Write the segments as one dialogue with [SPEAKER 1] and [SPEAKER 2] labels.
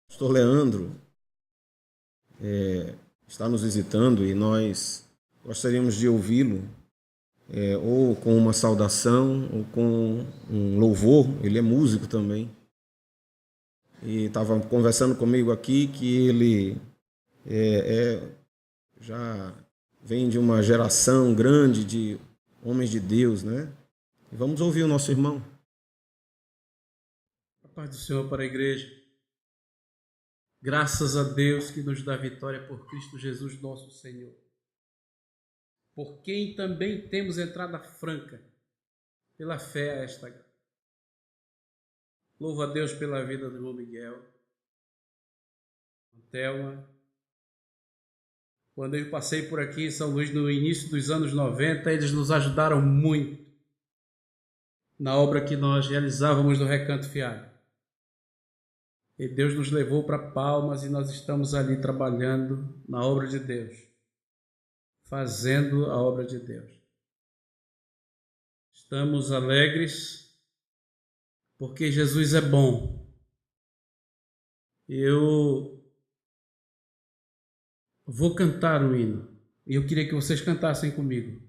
[SPEAKER 1] pastor Leandro está nos visitando e nós gostaríamos de ouvi-lo, ou com uma saudação, ou com um louvor. Ele é músico também. E estava conversando comigo aqui que ele já vem de uma geração grande de homens de Deus, né? E vamos ouvir o nosso irmão.
[SPEAKER 2] A paz do Senhor para a igreja. Graças a Deus que nos dá vitória por Cristo Jesus nosso Senhor, por quem também temos entrada franca pela fé a esta graça. Louvo a Deus pela vida do irmão Miguel, Thelma. Quando eu passei por aqui em São Luís no início dos anos 90, eles nos ajudaram muito na obra que nós realizávamos no Recanto Fialho. E Deus nos levou para Palmas e nós estamos ali trabalhando na obra de Deus, fazendo a obra de Deus. Estamos alegres porque Jesus é bom. Eu vou cantar um hino e eu queria que vocês cantassem comigo.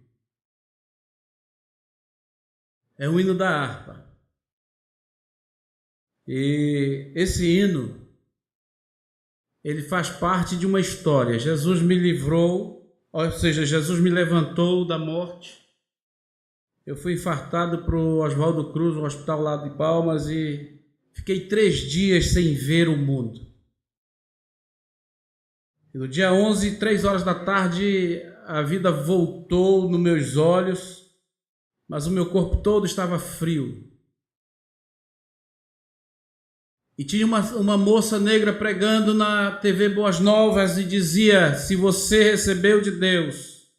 [SPEAKER 2] É o hino da harpa. E esse hino, ele faz parte de uma história. Jesus me livrou, ou seja, Jesus me levantou da morte. Eu fui infartado para o Oswaldo Cruz, um hospital lá de Palmas, e fiquei 3 dias sem ver o mundo. E no dia 11, 3 horas da tarde, a vida voltou nos meus olhos, mas o meu corpo todo estava frio. E tinha uma moça negra pregando na TV Boas Novas e dizia: se você recebeu de Deus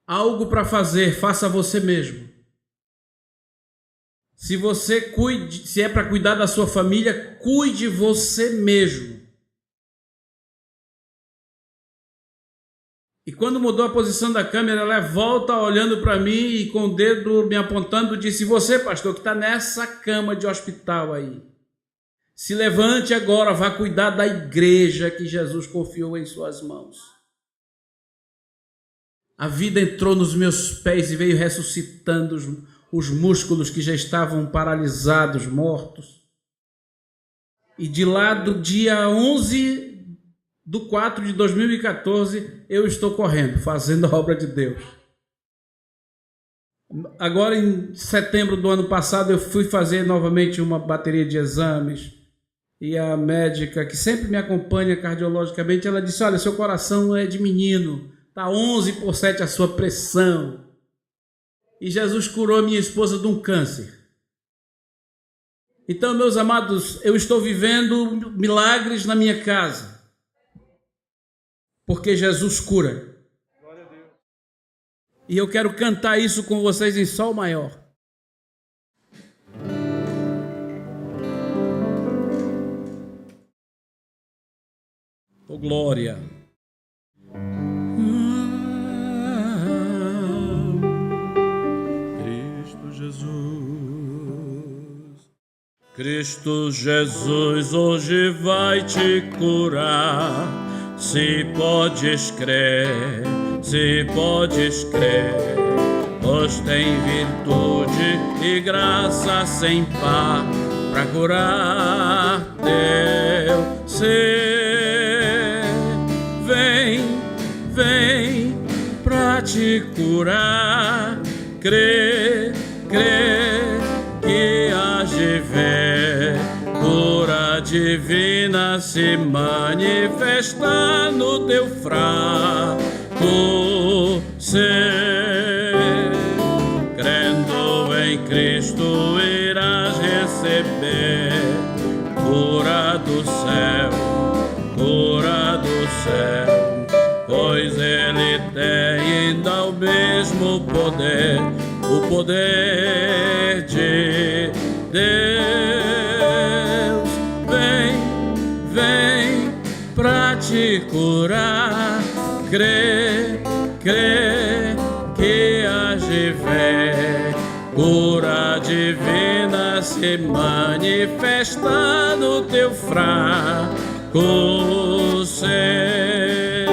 [SPEAKER 2] algo para fazer, faça você mesmo. Se é para cuidar da sua família, cuide você mesmo. E quando mudou a posição da câmera, ela volta olhando para mim e com o dedo me apontando disse: você, pastor, que está nessa cama de hospital aí, se levante agora, vá cuidar da igreja que Jesus confiou em suas mãos. A vida entrou nos meus pés e veio ressuscitando os músculos que já estavam paralisados, mortos. E de lá do dia 11/4 de 2014, eu estou correndo, fazendo a obra de Deus. Agora, em setembro do ano passado, eu fui fazer novamente uma bateria de exames. E a médica, que sempre me acompanha cardiologicamente, ela disse: olha, seu coração é de menino, está 11/7 a sua pressão. E Jesus curou a minha esposa de um câncer. Então, meus amados, eu estou vivendo milagres na minha casa, porque Jesus cura. Glória a Deus. E eu quero cantar isso com vocês em sol maior. Oh, glória. Cristo Jesus. Cristo Jesus hoje vai te curar. Se podes crer, pois tem virtude e graça sem par para curar teu ser. Vem pra te curar, crê que hás de ver cura divina se manifestar no teu fraco ser. Crendo em Cristo irás receber cura do céu, pois Ele tem ainda o mesmo poder, o poder de Deus. Vem pra te curar, crê que hás de ver cura divina se se manifesta no teu fraco ser.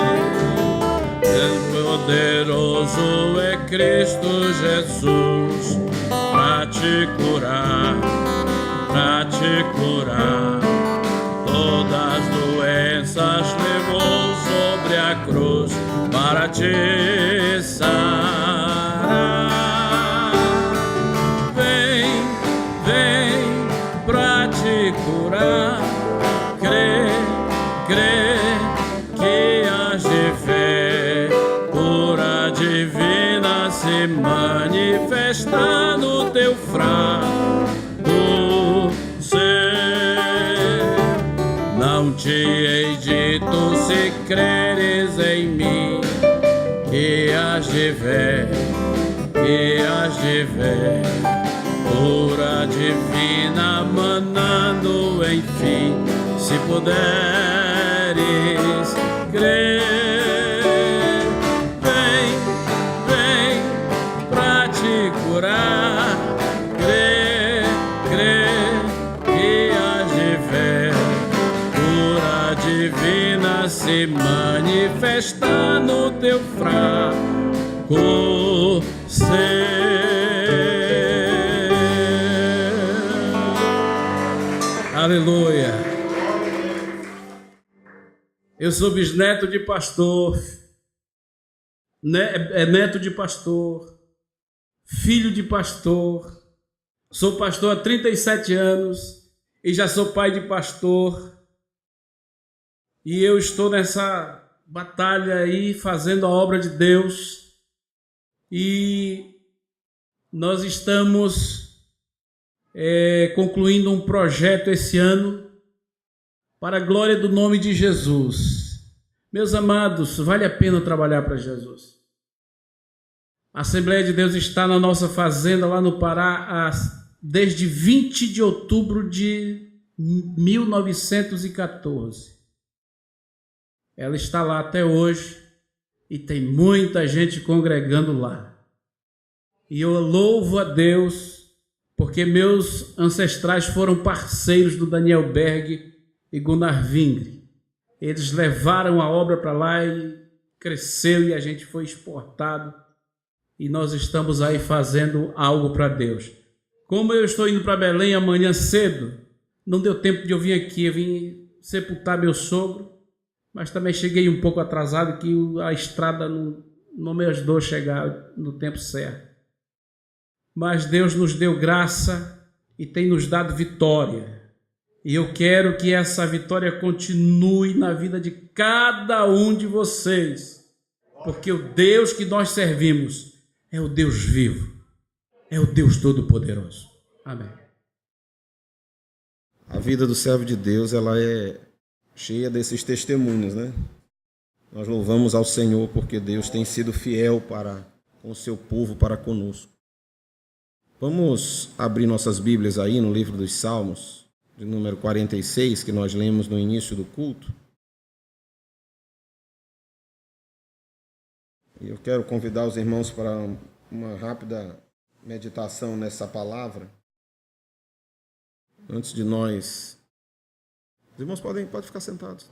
[SPEAKER 2] Poderoso é Cristo Jesus pra te curar, todas as doenças levou sobre a cruz para te sarar. Vem pra te curar, crê que hás de fé, cura divina se manifesta no teu fraco ser. Não te hei dito, se creres em mim, que hás de ver, cura divina manando, enfim, se puderes crer. Vem pra te curar, crê que hás de ver, cura divina se manifesta no teu fraco ser. Aleluia. Eu sou bisneto de pastor, neto de pastor, filho de pastor, sou pastor há 37 anos e já sou pai de pastor, e eu estou nessa batalha aí fazendo a obra de Deus, e nós estamos concluindo um projeto esse ano para a glória do nome de Jesus. Meus amados, vale a pena trabalhar para Jesus. A Assembleia de Deus está na nossa fazenda lá no Pará desde 20 de outubro de 1914. Ela está lá até hoje e tem muita gente congregando lá. E eu louvo a Deus porque meus ancestrais foram parceiros do Daniel Berg e Gunnar Vingre. Eles levaram a obra para lá e cresceu, e a gente foi exportado, e nós estamos aí fazendo algo para Deus. Como eu estou indo para Belém amanhã cedo, não deu tempo de eu vir aqui. Eu vim sepultar meu sogro, mas também cheguei um pouco atrasado, que a estrada não me ajudou a chegar no tempo certo. Mas Deus nos deu graça e tem nos dado vitória. E eu quero que essa vitória continue na vida de cada um de vocês, porque o Deus que nós servimos é o Deus vivo, é o Deus Todo-Poderoso. Amém.
[SPEAKER 1] A vida do servo de Deus, ela é cheia desses testemunhos, né? Nós louvamos ao Senhor porque Deus tem sido fiel para com o seu povo, para conosco. Vamos abrir nossas Bíblias aí no livro dos Salmos, de número 46, que nós lemos no início do culto. E eu quero convidar os irmãos para uma rápida meditação nessa palavra. Antes de nós... Os irmãos podem ficar sentados.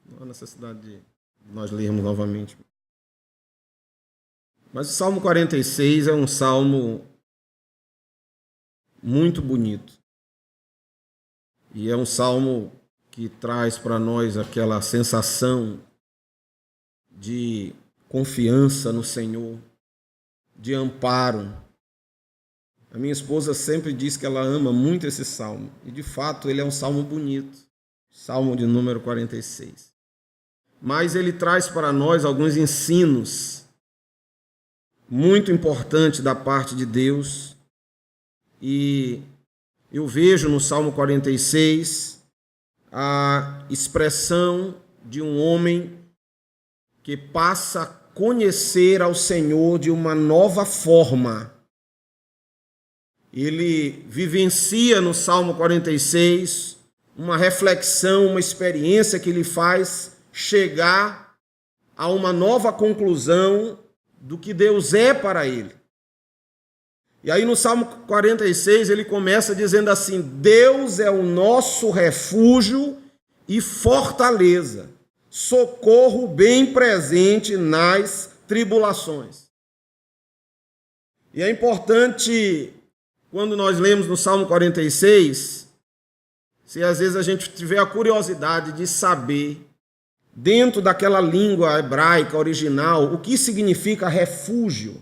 [SPEAKER 1] Não há necessidade de nós lermos novamente. Mas o Salmo 46 é um salmo muito bonito. E é um salmo que traz para nós aquela sensação de confiança no Senhor, de amparo. A minha esposa sempre diz que ela ama muito esse salmo. E, de fato, ele é um salmo bonito. Salmo de número 46. Mas ele traz para nós alguns ensinos muito importantes da parte de Deus. E eu vejo no Salmo 46 a expressão de um homem que passa a conhecer ao Senhor de uma nova forma. Ele vivencia no Salmo 46 uma reflexão, uma experiência que lhe faz chegar a uma nova conclusão do que Deus é para ele. E aí no Salmo 46 ele começa dizendo assim: Deus é o nosso refúgio e fortaleza, socorro bem presente nas tribulações. E é importante, quando nós lemos no Salmo 46, se às vezes a gente tiver a curiosidade de saber, dentro daquela língua hebraica original, o que significa refúgio,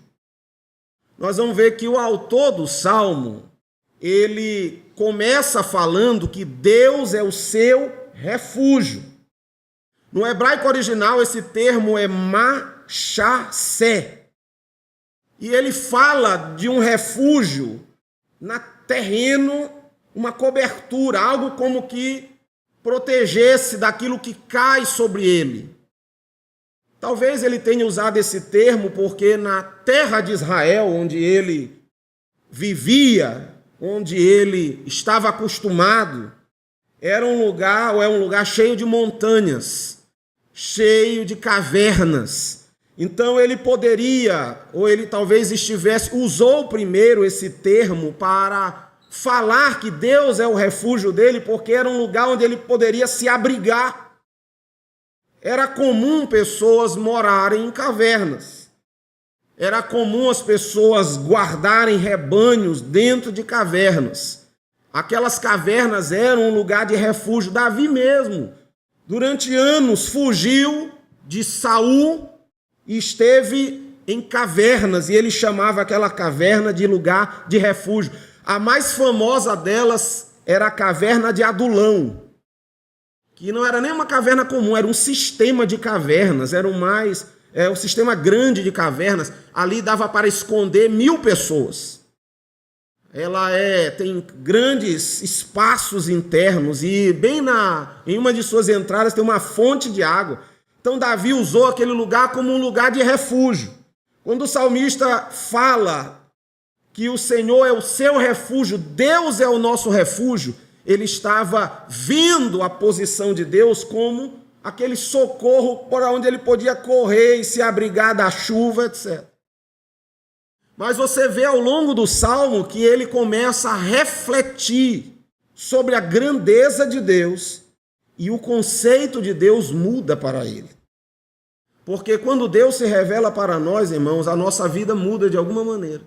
[SPEAKER 1] nós vamos ver que o autor do Salmo, ele começa falando que Deus é o seu refúgio. No hebraico original, esse termo é machasé. E ele fala de um refúgio na terreno, uma cobertura, algo como que protegesse daquilo que cai sobre ele. Talvez ele tenha usado esse termo porque na terra de Israel, onde ele vivia, onde ele estava acostumado, era um lugar, ou é um lugar cheio de montanhas, cheio de cavernas. Então ele poderia, ou ele talvez usou primeiro esse termo para falar que Deus é o refúgio dele, porque era um lugar onde ele poderia se abrigar. Era comum pessoas morarem em cavernas. Era comum as pessoas guardarem rebanhos dentro de cavernas. Aquelas cavernas eram um lugar de refúgio. Davi mesmo, durante anos, fugiu de Saul e esteve em cavernas, e ele chamava aquela caverna de lugar de refúgio. A mais famosa delas era a caverna de Adulão, que não era nem uma caverna comum, era um sistema de cavernas, era um sistema grande de cavernas. Ali dava para esconder 1000 pessoas. Ela tem grandes espaços internos e bem em uma de suas entradas tem uma fonte de água. Então Davi usou aquele lugar como um lugar de refúgio. Quando o salmista fala que o Senhor é o seu refúgio, Deus é o nosso refúgio, ele estava vendo a posição de Deus como aquele socorro por onde ele podia correr e se abrigar da chuva, etc. Mas você vê ao longo do Salmo que ele começa a refletir sobre a grandeza de Deus e o conceito de Deus muda para ele. Porque quando Deus se revela para nós, irmãos, a nossa vida muda de alguma maneira.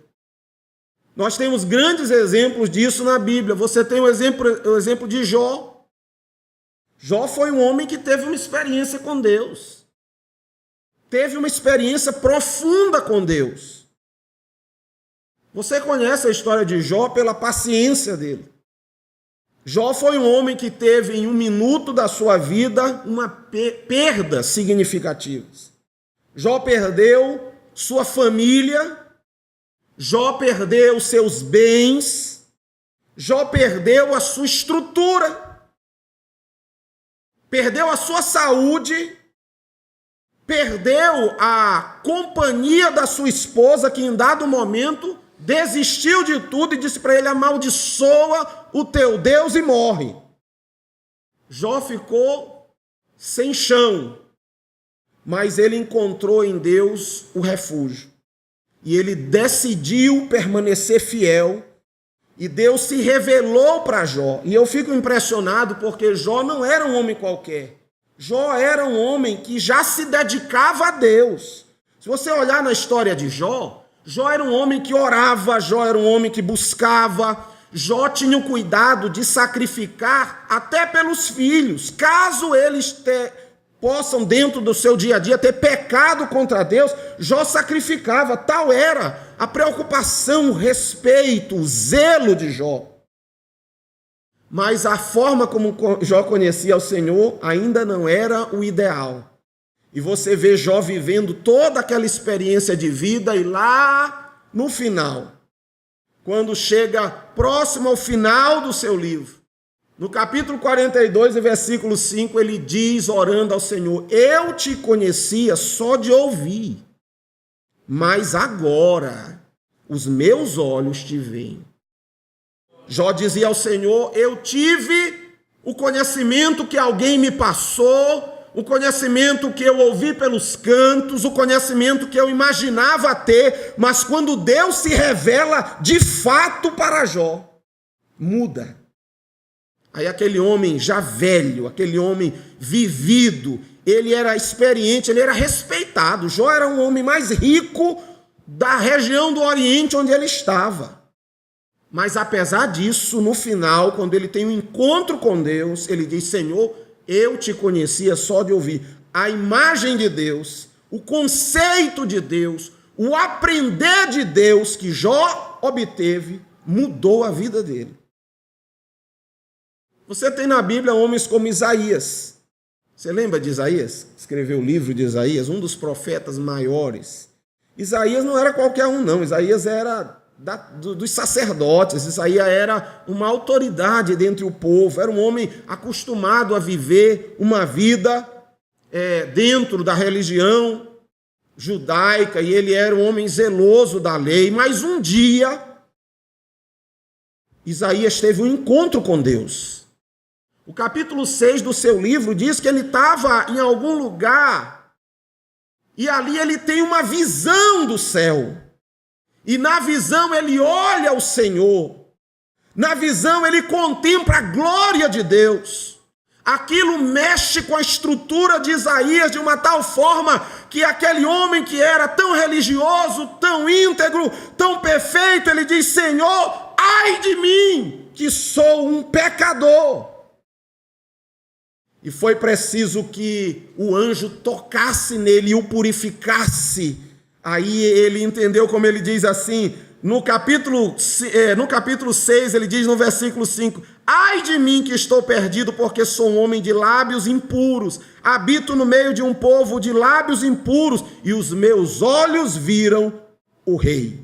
[SPEAKER 1] Nós temos grandes exemplos disso na Bíblia. Você tem o exemplo de Jó. Jó foi um homem que teve uma experiência com Deus. Teve uma experiência profunda com Deus. Você conhece a história de Jó pela paciência dele. Jó foi um homem que teve em um minuto da sua vida uma perdas significativas. Jó perdeu sua família, Jó perdeu seus bens, Jó perdeu a sua estrutura, perdeu a sua saúde, perdeu a companhia da sua esposa, que em dado momento desistiu de tudo e disse para ele: amaldiçoa o teu Deus e morre. Jó ficou sem chão, mas ele encontrou em Deus o refúgio. E ele decidiu permanecer fiel, e Deus se revelou para Jó. E eu fico impressionado porque Jó não era um homem qualquer. Jó era um homem que já se dedicava a Deus. Se você olhar na história de Jó, Jó era um homem que orava, Jó era um homem que buscava, Jó tinha o cuidado de sacrificar até pelos filhos, caso eles possam dentro do seu dia a dia ter pecado contra Deus. Jó sacrificava. Tal era a preocupação, o respeito, o zelo de Jó. Mas a forma como Jó conhecia o Senhor ainda não era o ideal. E você vê Jó vivendo toda aquela experiência de vida, e lá no final, quando chega próximo ao final do seu livro, no capítulo 42, versículo 5, ele diz, orando ao Senhor: eu te conhecia só de ouvir, mas agora os meus olhos te veem. Jó dizia ao Senhor: eu tive o conhecimento que alguém me passou, o conhecimento que eu ouvi pelos cantos, o conhecimento que eu imaginava ter, mas quando Deus se revela de fato para Jó, muda. Aí aquele homem já velho, aquele homem vivido, ele era experiente, ele era respeitado. Jó era um homem mais rico da região do Oriente onde ele estava. Mas apesar disso, no final, quando ele tem um encontro com Deus, ele diz: Senhor, eu te conhecia só de ouvir. A imagem de Deus, o conceito de Deus, o aprender de Deus que Jó obteve, mudou a vida dele. Você tem na Bíblia homens como Isaías. Você lembra de Isaías? Escreveu o livro de Isaías, um dos profetas maiores. Isaías não era qualquer um, não. Isaías era dos sacerdotes. Isaías era uma autoridade dentre o povo. Era um homem acostumado a viver uma vida dentro da religião judaica. E ele era um homem zeloso da lei. Mas um dia, Isaías teve um encontro com Deus. O capítulo 6 do seu livro diz que ele estava em algum lugar e ali ele tem uma visão do céu. E na visão ele olha o Senhor. Na visão ele contempla a glória de Deus. Aquilo mexe com a estrutura de Isaías de uma tal forma que aquele homem que era tão religioso, tão íntegro, tão perfeito, ele diz: Senhor, ai de mim, que sou um pecador. E foi preciso que o anjo tocasse nele e o purificasse. Aí ele entendeu, como ele diz assim, no capítulo 6, ele diz no versículo 5, ai de mim que estou perdido, porque sou um homem de lábios impuros, habito no meio de um povo de lábios impuros, e os meus olhos viram o rei.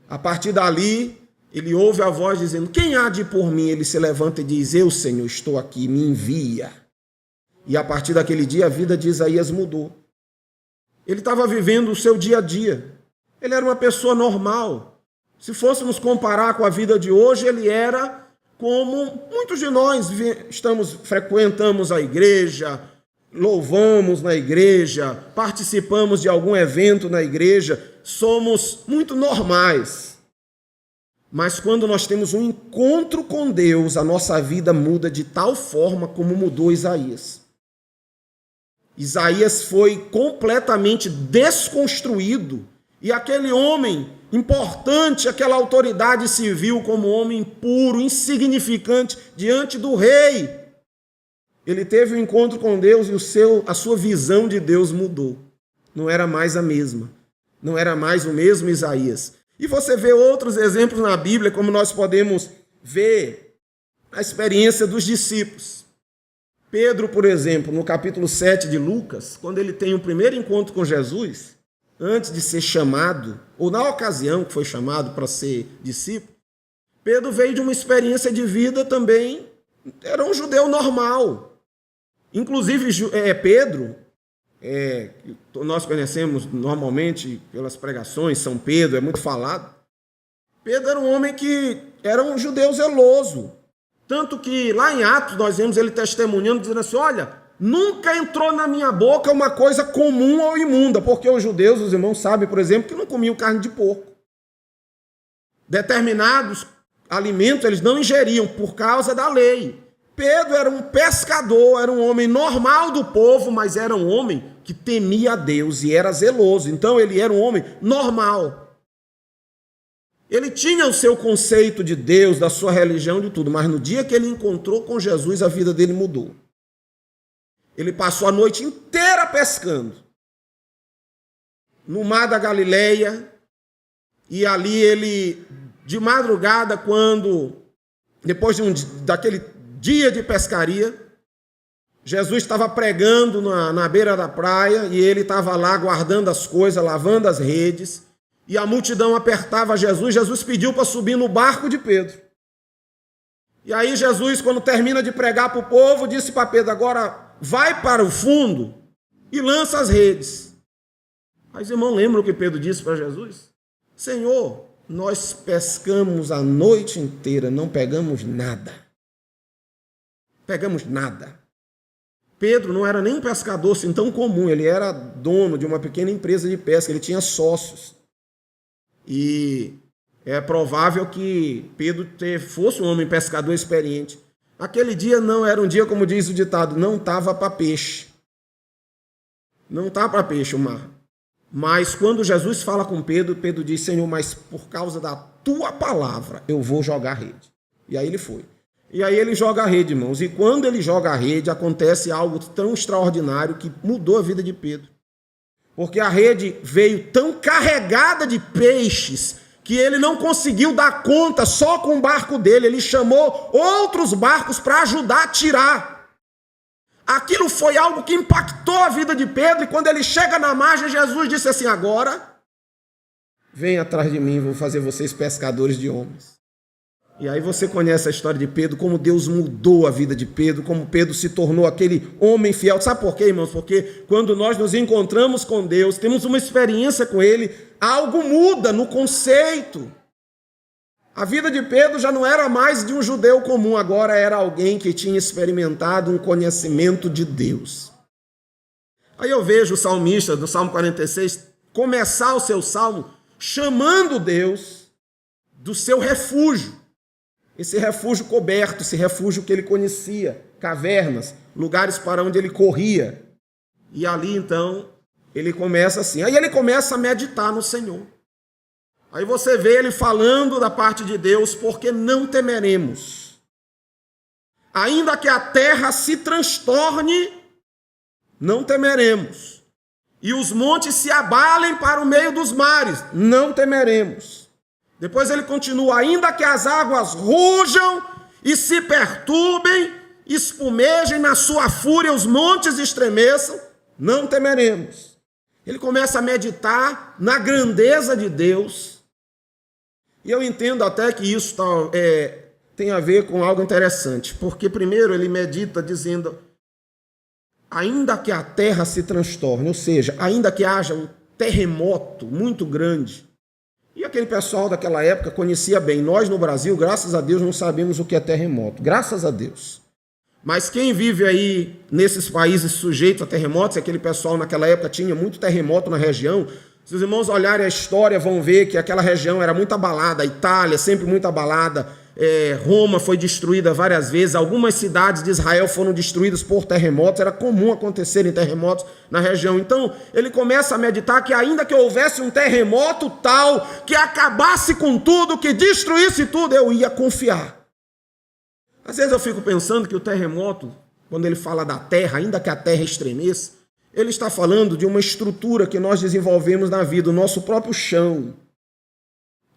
[SPEAKER 1] A partir dali, ele ouve a voz dizendo: quem há de ir por mim? Ele se levanta e diz: eu, Senhor, estou aqui, me envia. E a partir daquele dia a vida de Isaías mudou. Ele estava vivendo o seu dia a dia. Ele era uma pessoa normal. Se fôssemos comparar com a vida de hoje, ele era como muitos de nós frequentamos a igreja, louvamos na igreja, participamos de algum evento na igreja, somos muito normais. Mas quando nós temos um encontro com Deus, a nossa vida muda de tal forma como mudou Isaías. Isaías foi completamente desconstruído e aquele homem importante, aquela autoridade se viu como um homem puro, insignificante diante do rei. Ele teve um encontro com Deus e a sua visão de Deus mudou. Não era mais a mesma. Não era mais o mesmo Isaías. E você vê outros exemplos na Bíblia, como nós podemos ver a experiência dos discípulos. Pedro, por exemplo, no capítulo 7 de Lucas, quando ele tem o primeiro encontro com Jesus, antes de ser chamado, ou na ocasião que foi chamado para ser discípulo, Pedro veio de uma experiência de vida também, era um judeu normal. Inclusive, Pedro, nós conhecemos normalmente pelas pregações, São Pedro, é muito falado. Pedro era um homem que era um judeu zeloso. Tanto que lá em Atos nós vemos ele testemunhando, dizendo assim: olha, nunca entrou na minha boca uma coisa comum ou imunda, porque os judeus, os irmãos sabem, por exemplo, que não comiam carne de porco. Determinados alimentos eles não ingeriam por causa da lei. Pedro era um pescador, era um homem normal do povo, mas era um homem que temia a Deus e era zeloso. Então ele era um homem normal. Ele tinha o seu conceito de Deus, da sua religião, de tudo, mas no dia que ele encontrou com Jesus, a vida dele mudou. Ele passou a noite inteira pescando no mar da Galileia, e ali ele, de madrugada, depois daquele dia de pescaria, Jesus estava pregando na beira da praia, e ele estava lá guardando as coisas, lavando as redes, e a multidão apertava Jesus. Jesus pediu para subir no barco de Pedro. E aí Jesus, quando termina de pregar para o povo, disse para Pedro: agora vai para o fundo e lança as redes. Aí os irmãos lembram o que Pedro disse para Jesus? Senhor, nós pescamos a noite inteira, não pegamos nada. Pegamos nada. Pedro não era nem um pescador assim tão comum, ele era dono de uma pequena empresa de pesca, ele tinha sócios. E é provável que Pedro fosse um homem pescador experiente. Aquele dia não era um dia, como diz o ditado, não estava para peixe. Não está para peixe o mar. Mas quando Jesus fala com Pedro, Pedro diz: Senhor, mas por causa da tua palavra eu vou jogar a rede. E aí ele foi. E aí ele joga a rede, irmãos. E quando ele joga a rede, acontece algo tão extraordinário que mudou a vida de Pedro. Porque a rede veio tão carregada de peixes que ele não conseguiu dar conta só com o barco dele. Ele chamou outros barcos para ajudar a tirar. Aquilo foi algo que impactou a vida de Pedro. E quando ele chega na margem, Jesus disse assim: agora, vem atrás de mim, vou fazer vocês pescadores de homens. E aí você conhece a história de Pedro, como Deus mudou a vida de Pedro, como Pedro se tornou aquele homem fiel. Sabe por quê, irmãos? Porque quando nós nos encontramos com Deus, temos uma experiência com Ele, algo muda no conceito. A vida de Pedro já não era mais de um judeu comum, agora era alguém que tinha experimentado um conhecimento de Deus. Aí eu vejo o salmista, do Salmo 46, começar o seu salmo chamando Deus do seu refúgio. Esse refúgio coberto, esse refúgio que ele conhecia, cavernas, lugares para onde ele corria. E ali, então, ele começa assim. Aí ele começa a meditar no Senhor. Aí você vê ele falando da parte de Deus: porque não temeremos. Ainda que a terra se transtorne, não temeremos. E os montes se abalem para o meio dos mares, não temeremos. Depois ele continua: ainda que as águas rujam e se perturbem, espumejem na sua fúria, os montes estremeçam, não temeremos. Ele começa a meditar na grandeza de Deus. E eu entendo até que isso tem a ver com algo interessante, porque primeiro ele medita dizendo: ainda que a terra se transtorne, ou seja, ainda que haja um terremoto muito grande. E aquele pessoal daquela época conhecia bem. Nós no Brasil, graças a Deus, não sabemos o que é terremoto. Graças a Deus. Mas quem vive aí nesses países sujeitos a terremotos, aquele pessoal naquela época tinha muito terremoto na região. Se os irmãos olharem a história, vão ver que aquela região era muito abalada. A Itália, sempre muito abalada. Roma foi destruída várias vezes. Algumas cidades de Israel foram destruídas por terremotos. Era comum acontecerem terremotos na região. Então, ele começa a meditar que ainda que houvesse um terremoto tal, que acabasse com tudo, que destruísse tudo, eu ia confiar. Às vezes eu fico pensando que o terremoto, quando ele fala da terra, ainda que a terra estremeça, ele está falando de uma estrutura que nós desenvolvemos na vida, o nosso próprio chão.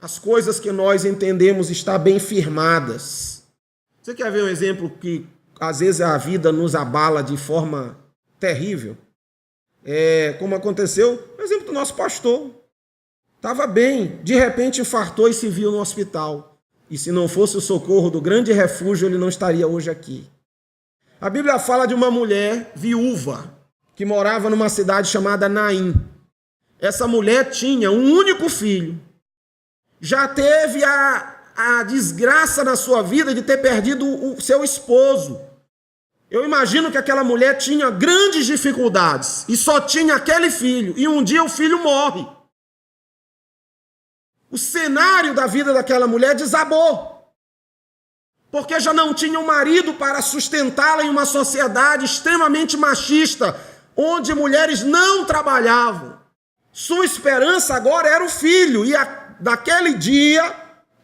[SPEAKER 1] As coisas que nós entendemos estar bem firmadas. Você quer ver um exemplo que às vezes a vida nos abala de forma terrível? Como aconteceu, o exemplo do nosso pastor. Estava bem, de repente infartou e se viu no hospital. E se não fosse o socorro do grande refúgio, ele não estaria hoje aqui. A Bíblia fala de uma mulher viúva que morava numa cidade chamada Naim. Essa mulher tinha um único filho. Já teve a desgraça na sua vida de ter perdido o seu esposo. Eu imagino que aquela mulher tinha grandes dificuldades e só tinha aquele filho. E um dia o filho morre. O cenário da vida daquela mulher desabou. Porque já não tinha um marido para sustentá-la em uma sociedade extremamente machista, onde mulheres não trabalhavam. Sua esperança agora era o filho. E daquele dia,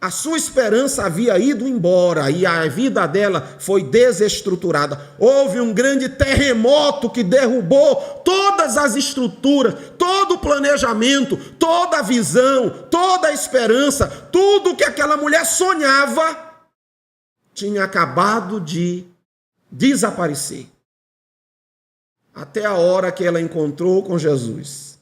[SPEAKER 1] a sua esperança havia ido embora e a vida dela foi desestruturada. Houve um grande terremoto que derrubou todas as estruturas, todo o planejamento, toda a visão, toda a esperança, tudo que aquela mulher sonhava tinha acabado de desaparecer. Até a hora que ela encontrou com Jesus.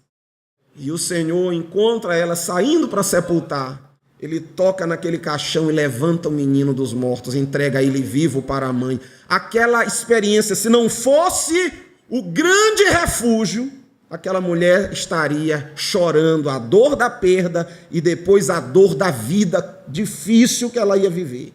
[SPEAKER 1] E o Senhor encontra ela saindo para sepultar. Ele toca naquele caixão e levanta o menino dos mortos, entrega ele vivo para a mãe. Aquela experiência, se não fosse o grande refúgio, aquela mulher estaria chorando a dor da perda e depois a dor da vida difícil que ela ia viver.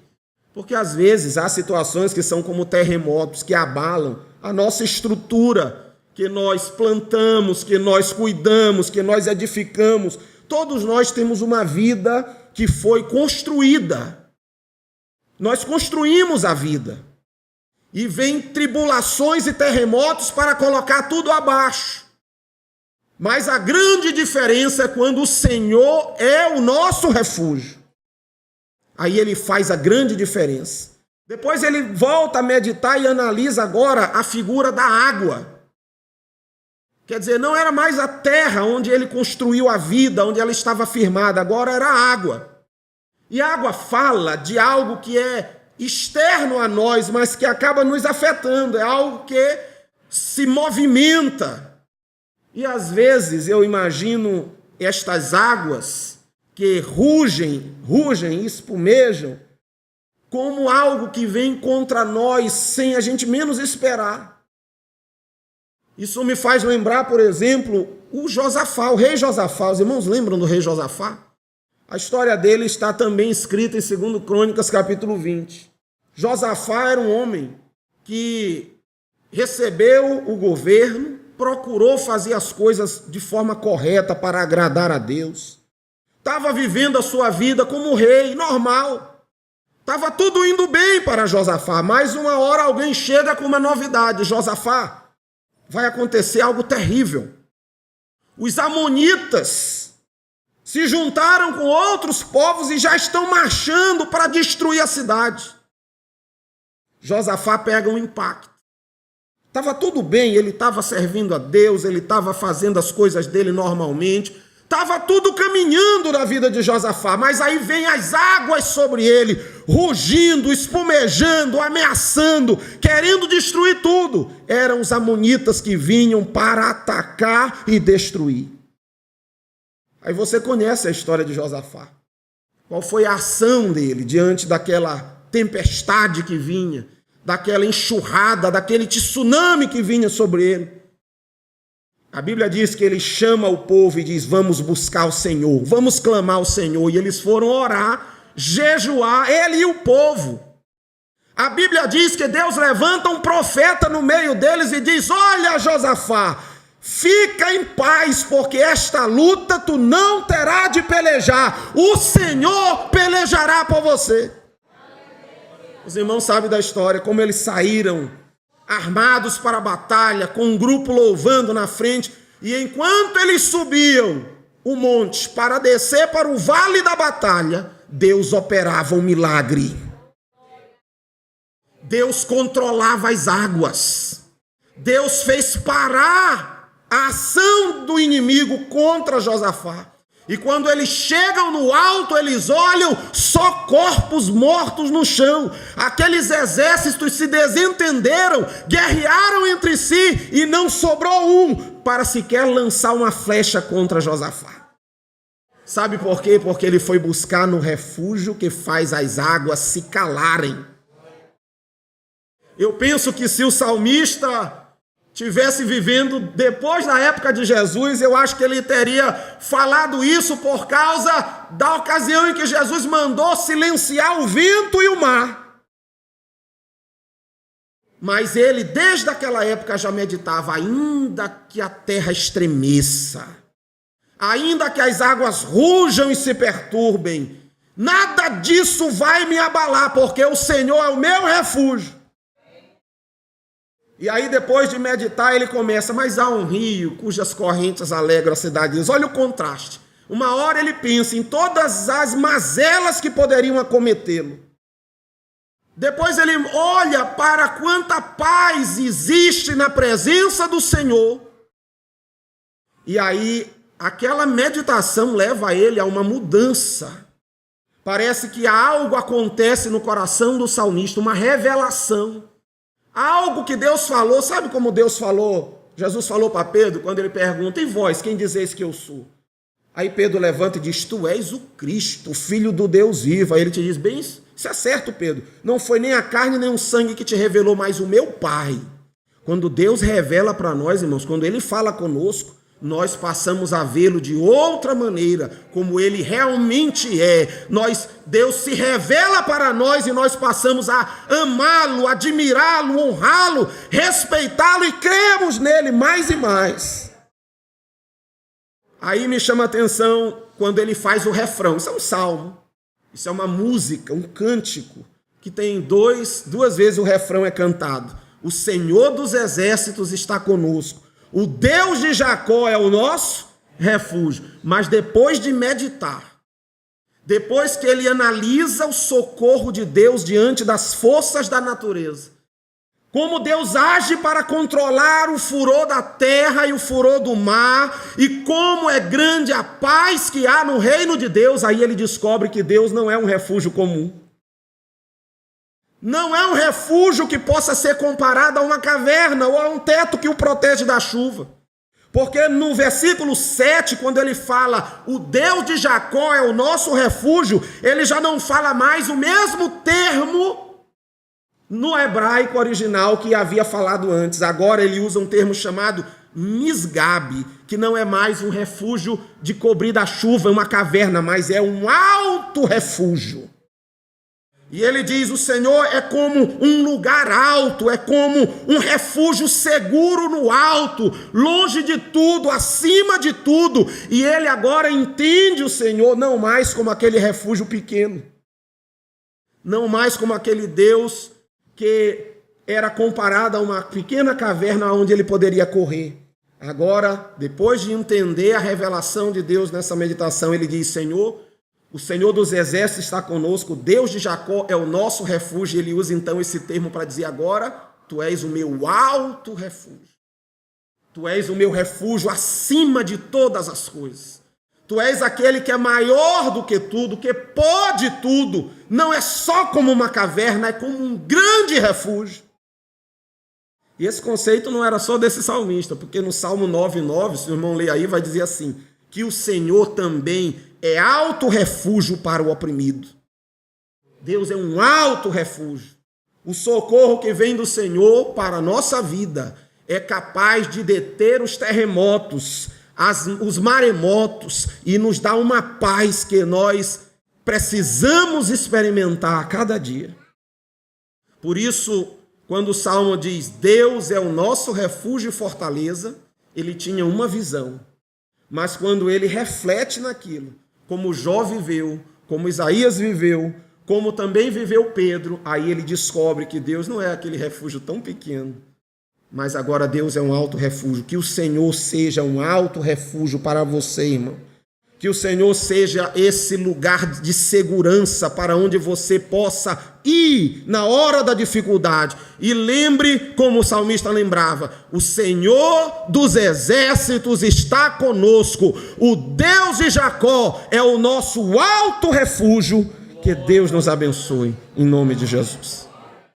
[SPEAKER 1] Porque às vezes há situações que são como terremotos, que abalam a nossa estrutura, que nós plantamos, que nós cuidamos, que nós edificamos. Todos nós temos uma vida que foi construída. Nós construímos a vida. E vem tribulações e terremotos para colocar tudo abaixo. Mas a grande diferença é quando o Senhor é o nosso refúgio. Aí ele faz a grande diferença. Depois ele volta a meditar e analisa agora a figura da água. Quer dizer, não era mais a terra onde ele construiu a vida, onde ela estava firmada, agora era a água. E a água fala de algo que é externo a nós, mas que acaba nos afetando, é algo que se movimenta. E às vezes eu imagino estas águas que rugem e espumejam, como algo que vem contra nós sem a gente menos esperar. Isso me faz lembrar, por exemplo, o Josafá, o rei Josafá. Os irmãos lembram do rei Josafá? A história dele está também escrita em 2 Crônicas, capítulo 20. Josafá era um homem que recebeu o governo, procurou fazer as coisas de forma correta para agradar a Deus. Estava vivendo a sua vida como rei, normal. Estava tudo indo bem para Josafá, mas uma hora alguém chega com uma novidade. Josafá, vai acontecer algo terrível. Os amonitas se juntaram com outros povos e já estão marchando para destruir a cidade. Josafá pega um impacto. Estava tudo bem, ele estava servindo a Deus, ele estava fazendo as coisas dele normalmente, estava tudo caminhando na vida de Josafá, mas aí vem as águas sobre ele, rugindo, espumejando, ameaçando, querendo destruir tudo. Eram os amonitas que vinham para atacar e destruir. Aí você conhece a história de Josafá. Qual foi a ação dele diante daquela tempestade que vinha, daquela enxurrada, daquele tsunami que vinha sobre ele? A Bíblia diz que ele chama o povo e diz: vamos buscar o Senhor, vamos clamar ao Senhor. E eles foram orar, jejuar, ele e o povo. A Bíblia diz que Deus levanta um profeta no meio deles e diz: olha, Josafá, fica em paz, porque esta luta tu não terá de pelejar, o Senhor pelejará por você. Os irmãos sabem da história, como eles saíram armados para a batalha, com um grupo louvando na frente, e enquanto eles subiam o monte para descer para o vale da batalha, Deus operava um milagre. Deus controlava as águas. Deus fez parar a ação do inimigo contra Josafá. E quando eles chegam no alto, eles olham só corpos mortos no chão. Aqueles exércitos se desentenderam, guerrearam entre si e não sobrou um para sequer lançar uma flecha contra Josafá. Sabe por quê? Porque ele foi buscar no refúgio que faz as águas se calarem. Eu penso que se o salmista tivesse vivendo depois da época de Jesus, eu acho que ele teria falado isso por causa da ocasião em que Jesus mandou silenciar o vento e o mar. Mas ele, desde aquela época, já meditava: ainda que a terra estremeça, ainda que as águas rujam e se perturbem, nada disso vai me abalar, porque o Senhor é o meu refúgio. E aí, depois de meditar, ele começa: mas há um rio cujas correntes alegram a cidade. Olha o contraste. Uma hora ele pensa em todas as mazelas que poderiam acometê-lo. Depois ele olha para quanta paz existe na presença do Senhor. E aí, aquela meditação leva ele a uma mudança. Parece que algo acontece no coração do salmista, uma revelação. Algo que Deus falou. Sabe como Deus falou? Jesus falou para Pedro quando ele pergunta: e vós, quem dizeis que eu sou? Aí Pedro levanta e diz: tu és o Cristo, o Filho do Deus vivo. Aí ele te diz: bem, isso é certo, Pedro. Não foi nem a carne nem o sangue que te revelou, mas o meu Pai. Quando Deus revela para nós, irmãos, quando ele fala conosco, nós passamos a vê-lo de outra maneira, como ele realmente é. Deus se revela para nós e nós passamos a amá-lo, admirá-lo, honrá-lo, respeitá-lo e cremos nele mais e mais. Aí me chama a atenção quando ele faz o refrão. Isso é um salmo, isso é uma música, um cântico, que tem duas vezes o refrão é cantado. O Senhor dos exércitos está conosco. O Deus de Jacó é o nosso refúgio. Mas depois de meditar, depois que ele analisa o socorro de Deus diante das forças da natureza, como Deus age para controlar o furor da terra e o furor do mar, e como é grande a paz que há no reino de Deus, aí ele descobre que Deus não é um refúgio comum. Não é um refúgio que possa ser comparado a uma caverna ou a um teto que o protege da chuva. Porque no versículo 7, quando ele fala, o Deus de Jacó é o nosso refúgio, ele já não fala mais o mesmo termo no hebraico original que havia falado antes. Agora ele usa um termo chamado Misgab, que não é mais um refúgio de cobrir da chuva, uma caverna, mas é um alto refúgio. E ele diz, o Senhor é como um lugar alto, é como um refúgio seguro no alto, longe de tudo, acima de tudo. E ele agora entende o Senhor não mais como aquele refúgio pequeno, não mais como aquele Deus que era comparado a uma pequena caverna onde ele poderia correr. Agora, depois de entender a revelação de Deus nessa meditação, ele diz, Senhor, o Senhor dos exércitos está conosco, Deus de Jacó é o nosso refúgio. Ele usa então esse termo para dizer agora, tu és o meu alto refúgio. Tu és o meu refúgio acima de todas as coisas. Tu és aquele que é maior do que tudo, que pode tudo. Não é só como uma caverna, é como um grande refúgio. E esse conceito não era só desse salmista, porque no Salmo 9:9, se o irmão ler aí, vai dizer assim, que o Senhor também é alto refúgio para o oprimido. Deus é um alto refúgio. O socorro que vem do Senhor para a nossa vida é capaz de deter os terremotos, os maremotos, e nos dá uma paz que nós precisamos experimentar a cada dia. Por isso, quando o Salmo diz, Deus é o nosso refúgio e fortaleza, ele tinha uma visão. Mas quando ele reflete naquilo, como Jó viveu, como Isaías viveu, como também viveu Pedro, aí ele descobre que Deus não é aquele refúgio tão pequeno, mas agora Deus é um alto refúgio. Que o Senhor seja um alto refúgio para você, irmão. Que o Senhor seja esse lugar de segurança para onde você possa ir na hora da dificuldade. E lembre, como o salmista lembrava, o Senhor dos exércitos está conosco. O Deus de Jacó é o nosso alto refúgio. Que Deus nos abençoe, em nome de Jesus.